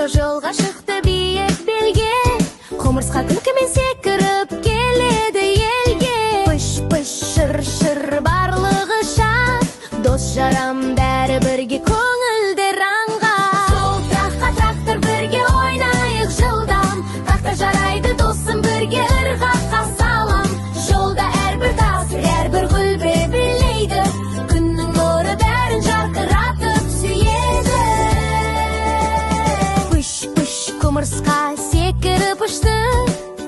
жолға шықты биік белге, құмырсқа күлкімен секіріп келеді елге. Пыш-пыш, шыр-шыр барлығы шат, дос жарам бәрі бірге, көңілдер аңға. Сол таққа трактор бірге ойнайық жылдам, трактор жарайды досым бірге ырғаққа салам. Жолда әрбір тас, әрбір гүл білейді, күннің нұры бәрін жарқыратып сүйеді. Пыш-пыш құмырсқа секіріп ұшты,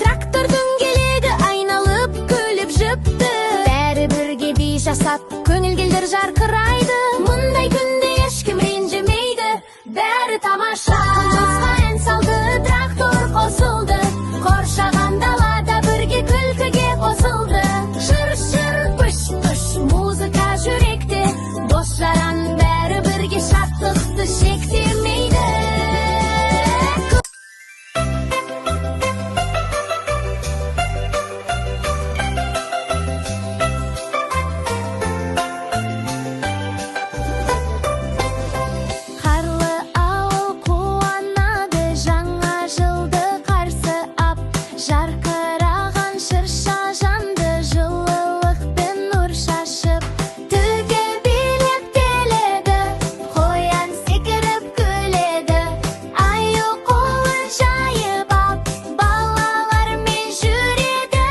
трактор дөңгелегі айналып күліп жіпті. Бәрі бірге би жасап, көңілдер жарқырайды, мұндай күнде ешкім ренжімейді, бәрі тамаша. Досқа ән салды, трактор қосылды, қоршаған далада бірге күлкіге қосылды. Шыр-шыр, пыш-пыш, музыка жүректе, дос жаран бәрі бірге шаттықты шектемейді. Қарлы ауыл қуанады, жаңа жылды қарсы ап, жарқыраған шырша жанды, жылылықпен нұр шашып. Түге билеп келеді, қоян секіріп күледі, аю қолын жайып ап, балалармен жүреді.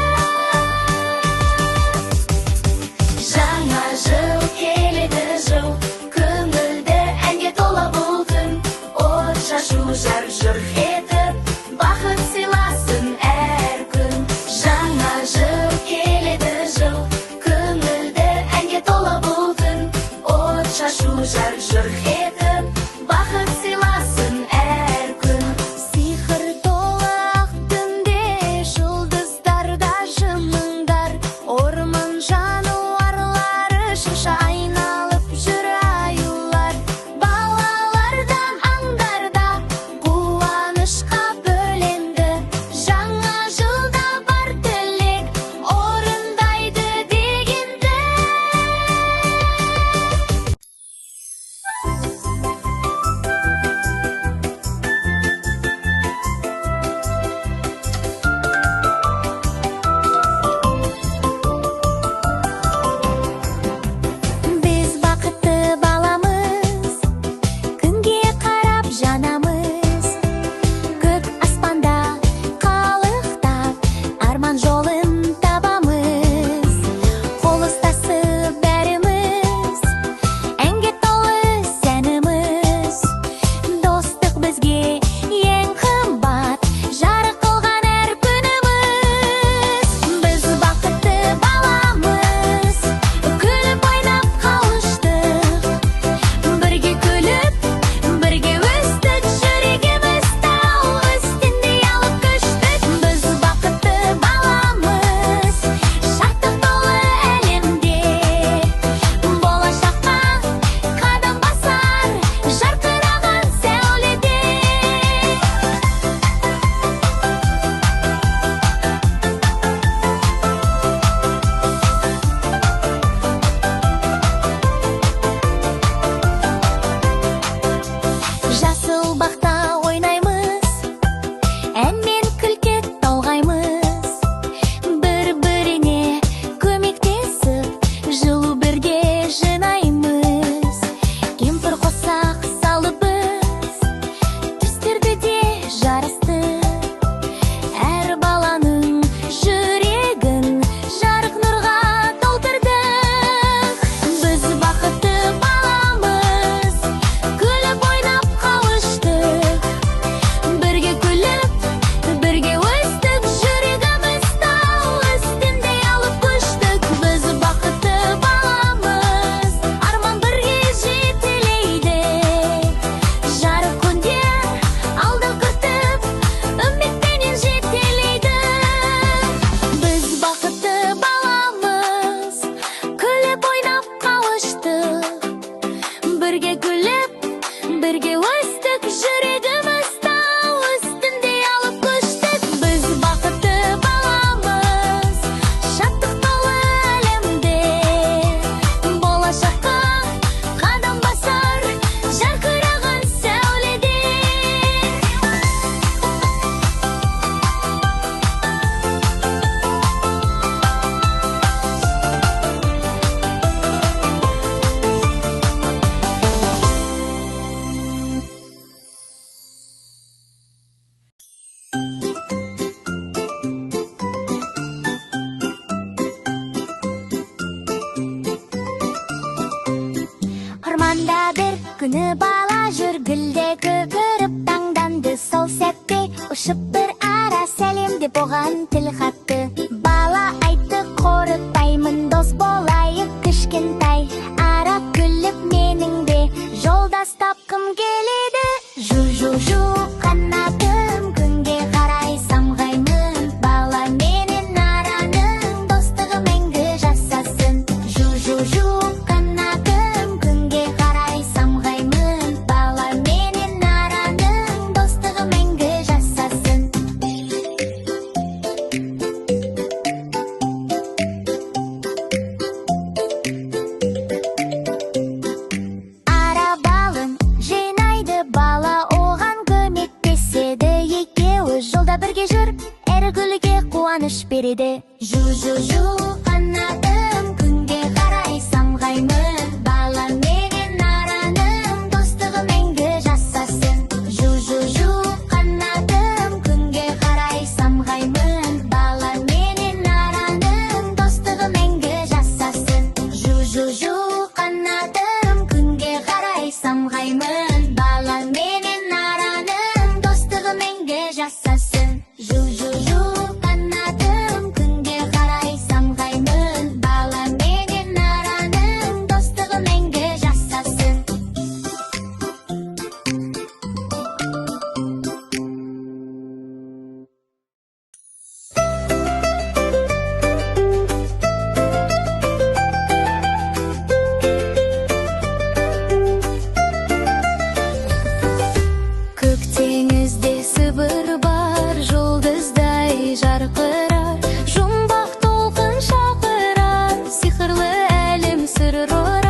Жаңа жыл келеді, жыл көңілді әнге тола бұл күн, от шашу жар-жұрқ етіп, бақыт сыйласын әр күн. Жаңа жыл келеді, жыл көңілді әнге тола бұл күн, от шашу жар-жұрқ етіп, бақыт сыйласын әр күн. Сиқыр толы ақ түнде, жұлдыздарда жымыңдар, орман жануарлары шырша айналып жүр аюлар. Балалардан аңдарда қуанышқа бөленді, жаңа жылда бар тілек орындайды дегенді. Біз бақытты баламыз, күнге қарап жанамыз, көк аспанда қалықтап, арман жолын табамыз. Қол ұстасып бәріміз, әнге толы сәніміз, достық бізге ең қымбат, жарық қылған әр күніміз. Біз бақытты баламыз, күліп ойнап қауыштық, бірге күліп, бірге өстік, жүрегіміз тау үстінде алып көштік. Біз бақытты баламыз, шаттық толы әлемде, болашаққа қадам басар, жарқыраған сәуледе. Жасыл бақта ойнаймыз, ән мен күлкі толғаймыз, бір-біріне көмектесіп, жылу бірге жинаймыз. Кемпір қосақ салып біз, түстерді де жарысты, әр баланың жүрегін жарық нұрға толтырдық. Біз бақытты баламыз, күліп ойнап қауыштық, бірге күліп, бірге өстік, жүрегіміз тау үстінде алып көштік. Біз бақытты баламыз, арман бірге жетелейді, жарық күндер алда күтіп, үмітпенен жетелейді. Біз бақытты баламыз, күліп ойнап қауыштық, бірге күліп, бірге өстік, жүрегіміз тау үстінде алып көштік. Біз бақытты баламыз, шаттық толы әлемде, болашаққа қадам басар, жарқыраған сәуледе. күні бала жүр гүлде көпіріп таңданды. Сол сәтте ұшып бір ара сәлем деп оған тіл қатты. Бала айтты, қорықпаймын, дос болайық кішкентай. Ара күліп менің де жолдас тапқым келеді. Жу-жу-жу қанатым, күнге қарай самғаймын. Бала менен араның достығы мәңгі жасасын. Жу-жу-жу қанатым, күнге қарай самғаймын. Бала менен араның достығы мәңгі жасасын. Ара балын жинайды, бала оған көмектеседі. Екеуі жолда бірге жүріп, әр гүлге қуаныш береді. Жу-жу-жу қанатым, күнге қарай самғаймын. Бала менен араның достығы мәңгі жасасын. Жу-жу-жу қанатым, күнге қарай самғаймын. Бала менен араның достығы мәңгі жасасын. Жу-жу-жу қанатым, күнге қарай самғаймын. Бала менен араның достығы мәңгі жасасын. Жу-жу-жу қанатым, күнге қарай самғаймын. Бала менен араның достығы мәңгі жасасын. Көк теңізде сыбыр бар, жұлдыздай жарқырар. Жұмбақ толқын шақырар, сиқырлы әлем сыр ұрар.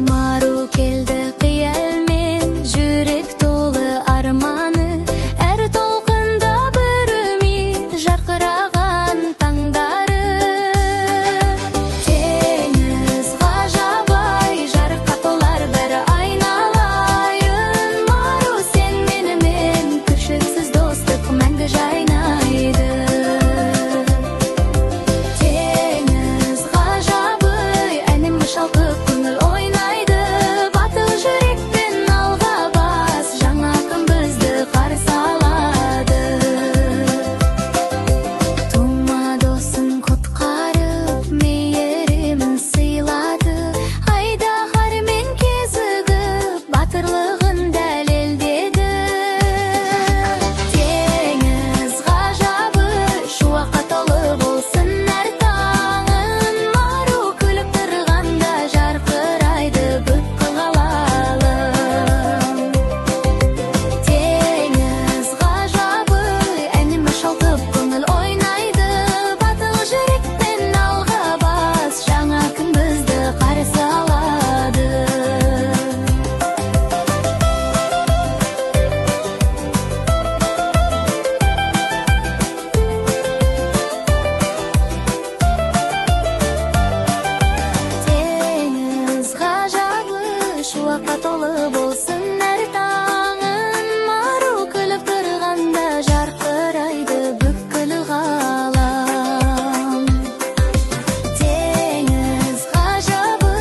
Мару келді қиялмен, жүрек толы арманы. Әр толқында бір үміт, жарқыраған таңдары. Теңіз ғажап-ай, жарыққа толар бір айналайын. Мару сен менімен, кіршіксіз достық мәңгі жайнайды. Теңіз ғажап-ай, әнімі шалқып көңіл ойнайды. Батыл жүрекпен алға бас, жаңа күн бізді қарсы алады. Тума досын құтқарып, мейірімін сыйлады. Айдаһармен кезігіп, батырлығын дәлелдеді. Теңіз ғажабы, шуаққа толы болсын әр таңын. Мару күліп тұрғанда жарқырайды бүкіл ғалам. Теңіз ғажабы, әнімі шалқып көңіл ойнайды. Батыл жүрекпен алға бас, жаңа күн бізді қарсы алады. Теңіз ғажабы, шуаққа толы болсын әр таңын. Мару күліп тұрғанда жарқырайды бүкіл ғалам. Теңіз ғажабы,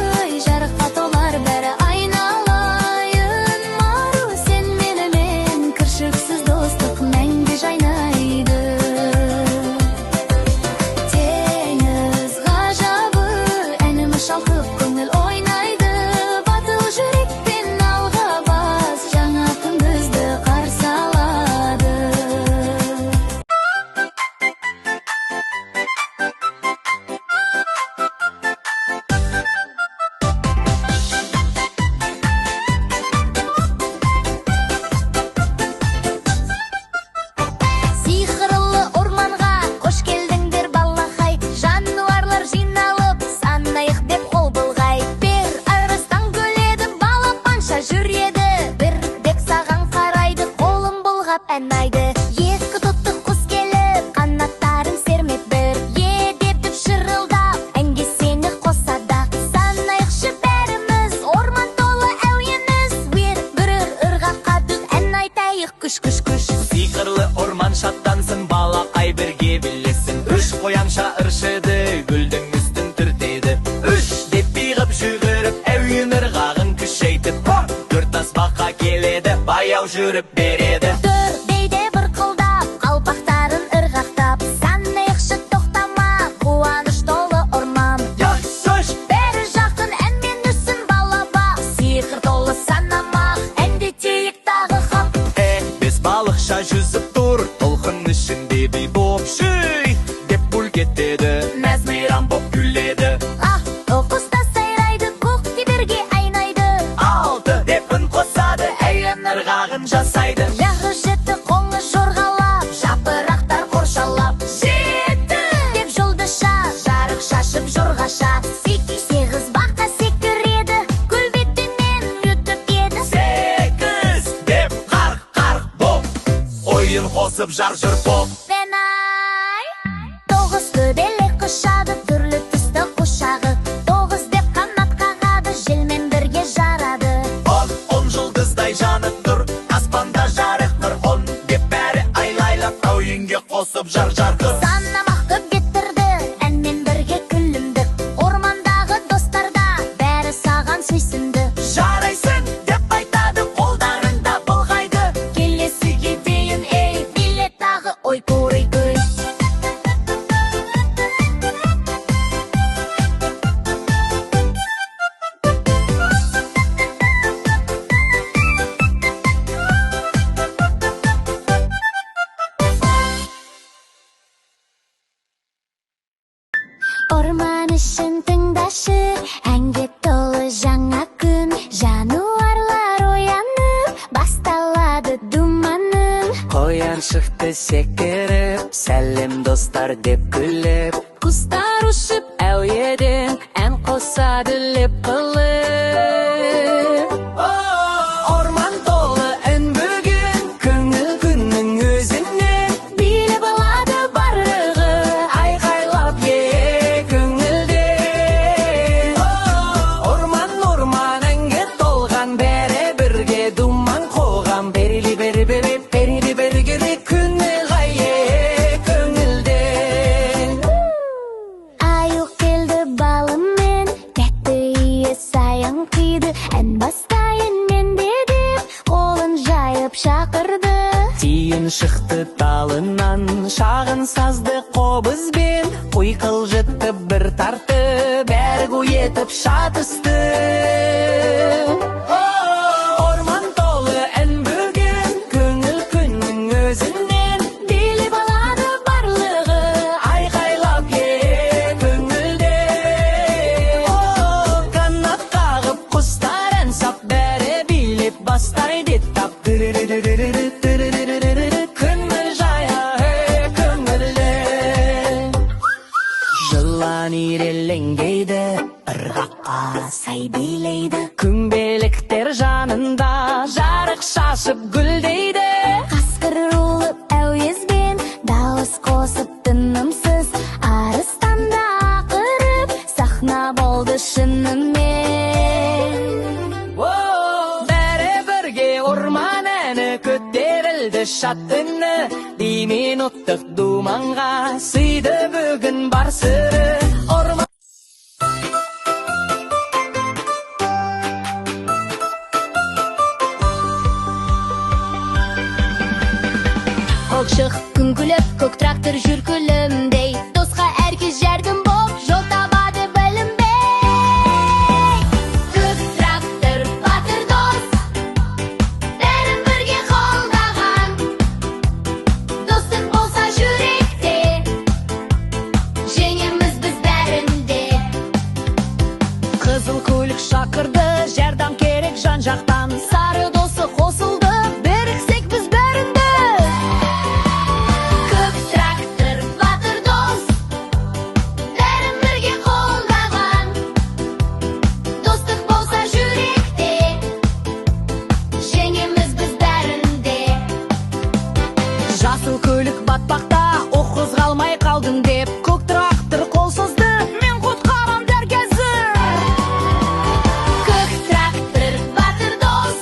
жарыққа толар бәрі айналайын. Мару сен менімен, кіршіксіз достық мәңгі жайнайды. Теңіз ғажабы, әнімі шалқып көңіл ойнайды. Батыл жүрекпен алға бас, жаңа күн бізді қарсы алады. Сиқырлы орманға қош келдіңдер балақай. Жануарлар жиналып, санайық деп қол бұлғай. Бір арыстан күледі, бала панша жүреді. Бір деп саған қарайды, қолын бұлғап ән айды. Екі тұтты құс келіп, қанаттарын сермеп бір. Деп шырылдап, әнге сені қосады. Санайықшы бәріміз, орман толы әуеніз. Бір ырғаққа түс, ән айтайық күш күш күш. Сиқырлы орман шаттансын, балақай бірге білесін. Үш қоянша ыршыды, гүлдің үстін түртеді. Үш деп биғып жүгіріп, әуен ырғағын күшейтіп. Төрт тас жау жүріп береді. Төрдейде бұрқылдап, қалпақтарын ырғақтап, санайықшы тоқтама, қуаныш толы орман. Сөш! Бәрі жақтың әнмен үсін балабақ, сиқыр толы санамақ, әндетейік тағы қап. Бес балықша жүзіп тұр, толқын ішінде бей боп шүй деп бүлк етеді, мәз мейрам боп күледі. Оқыста сайрайды, көкте бірге айнайды. Алты деп үн қосады, әйін ырғағын жасайды. Жағы жетті қоңы жорғалап, жапырақтар қоршалап. Жетті Деп жұлдызша, жарық шашып жорғаша. Сегіз баққа секіреді, гүл бетінен өтіп еді. Сегіз деп қарқ-қарқ боп, ойын қосып жар жүр боп. Бенай! Тоғыз төбелек құшады, түрлі түсті құшағы. Тоғыз деп қанат қағады, желмен бірге жарады. Он жұлдыздай жанып тұр, аспанда жарық нұр. Он деп бәрі айлайлап, әуенге қосып жар жарқын. Санамақ көп кетірді, әнмен бірге күлімдік. Ормандағы достарда бәрі саған сүйсінді. Жарайсың деп айтады, қолдарында былғайды. Келесіге дейін, ей, билет тағы ой көрей көй. Орман ішін тыңдашы, әнге толы жаңа күн. Жануарлар оянып, басталады думаның. Қоян шықты секіріп, сәлем достар деп күліп. Құстар ұшып, Әуеден ән қосады леп қылып. Орман толы ән бүгін, көңіл күннің өзінен. билеп алады барлығы. Айқайлап көңілден. Орман әнге толған, бәрі бірге думан қоған. Берілі бергері күні ғайе көңілден. Аю келді балымен, тәтті иі саян қиды. Ән бастайын мен деп, қолын жайып шақырды. Тиын шықты талынан, шағын сазды қобызбен. Құйқыл жытты бір тарты, бәрі етіп шатысты. Орман толы ән бүгін, көңіл күннің өзінен. Билеп алады барлығы. Айқайлап көңілден. Қанат қағып құстар ән сап, бәрі билеп бастайды тап. Көңіл жая көңілден. Жылан ирелеңдейді, ырғаққа сай билейді. Күмбеліктер жанында жарық шашып гүлдейді. Қасқыр ұлып әуезбен, дауыс қосып тынымсыз. Арыстан да ақырып, сахна болды шынымен. Бәрі бірге орман әні көтерілді шат үні. Деймен ұттық думанға, сыйды бүгін бар сыры. Орман Көкшық күн күліп, көк трактор жүр күлімдей. Досқа әркез жәрдім боп, жол табады білінбей. Көк трактор батыр дос, бәрін бірге қолдаған. Достық болса жүректе, жеңеміз біз бәрінде. қызыл көлік шақырды, жәрдем керек жан жақтан. Сары досы қосылды, біріксек біз бәрінде. Көк трактор батыр дос, бәрін бірге қолдаған. Достық болса жүректе, жеңеміз біз бәрінде. Жасыл көлік батпақта, оқ қозғалмай қалдым деп. Көк трактор қол созды, мен құтқарам дер кезі. Көк трактор батыр дос,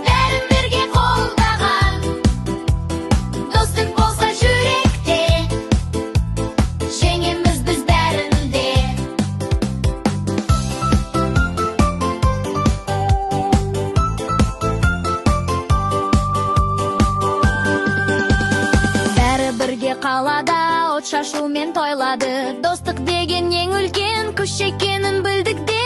бәрін бірге қолдаған. Достық болса жүректе, жеңеміз біз бәрінде. қалада от шашумен тойлады. Достық деген ең үлкен күш екенін білдік де.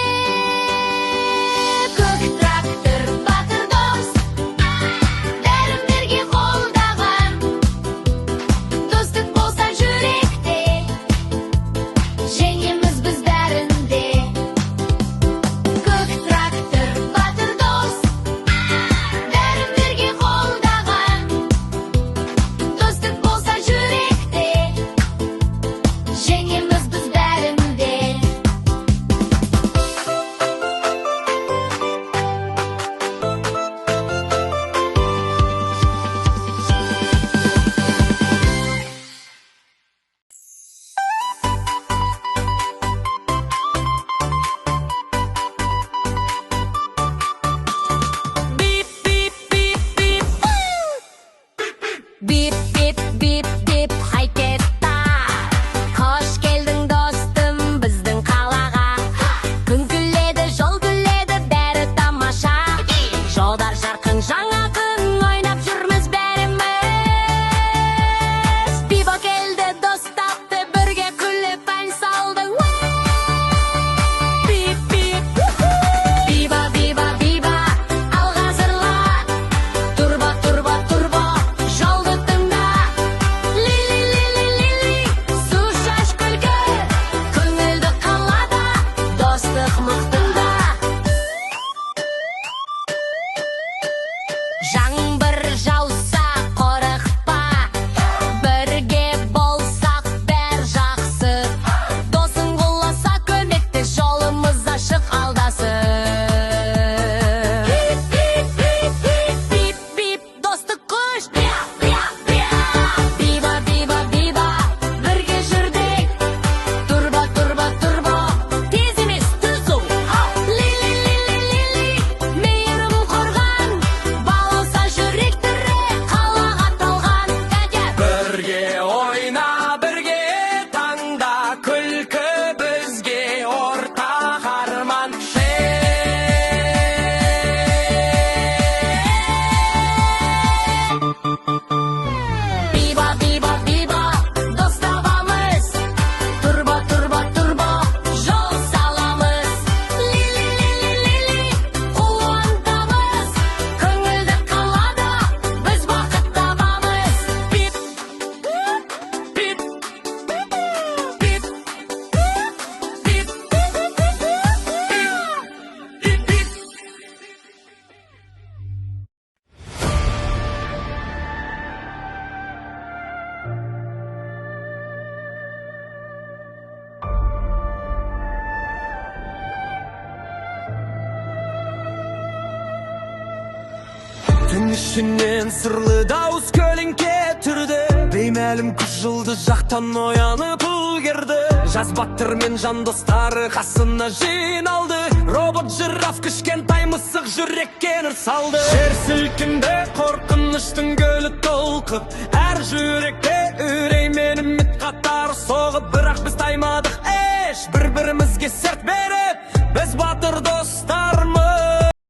Көк трактор батыр дос, бәрін бірге қолдаған. Достық болса жүректе, жеңеміз біз бәрінде. Көк трактор батыр дос, бәрін бірге қолдаған. Достық болса жүректе, жеңеміз біз бәрінде. Бип, бип, бип, Бип, бип, бип, хайкетта. Қош келдің достым біздің қалаға. Күн күледі, жол күледі, бәрі тамаша. Жолдар жарқын, жаңа күн ойнап жүрміз бәріміз. Бибо келді, дос тапты, бірге күліп ән салды. бип, бип. Биба, биба, биба, алға зырла. Турбо, турбо, турбо, жолды тыңда. Лили, лили, лили, су шаш күлкі. Көңілді қалада, достық мықтында. Жаңбыр жауса қорықпа, бірге болсақ бәр жақсы. Досың құласа көмекте, жолымыз ашық алдасы. Бип, бип, бип, бип, бип, бип, достық құш. Биба, биба, биба, бірге жүрдік. Турбо, турбо, турбо, тез емес түзу. Лили, лили, лили, мейірім қорған. Балоса жүрек тірек, қалаға талған. Бірге ойна, бірге таңда, күлкі бізге ортақ арман. Биба, биба, биба, дос табамыз. Турбо, турбо, турбо, жол саламыз. Лили, лили, лили, қуантамыз. Көңілді қалада, біз бақыт табамыз. Бип, бип, бип, бип, бип, бип, бип. Түн ішінен сырлы дауыс көлеңке түрді. Беймәлім күш жылды жақтан оянып үлгерді. Жаз батыр мен жан достары қасына жиналды. Робот жираф кішкентай мысық жүрекке нұр салды. Жер сілкінді, қорқыныштың көлі толқып. Әр жүректе үрей мен үміт қатар соғып. Бірақ біз таймадық еш бір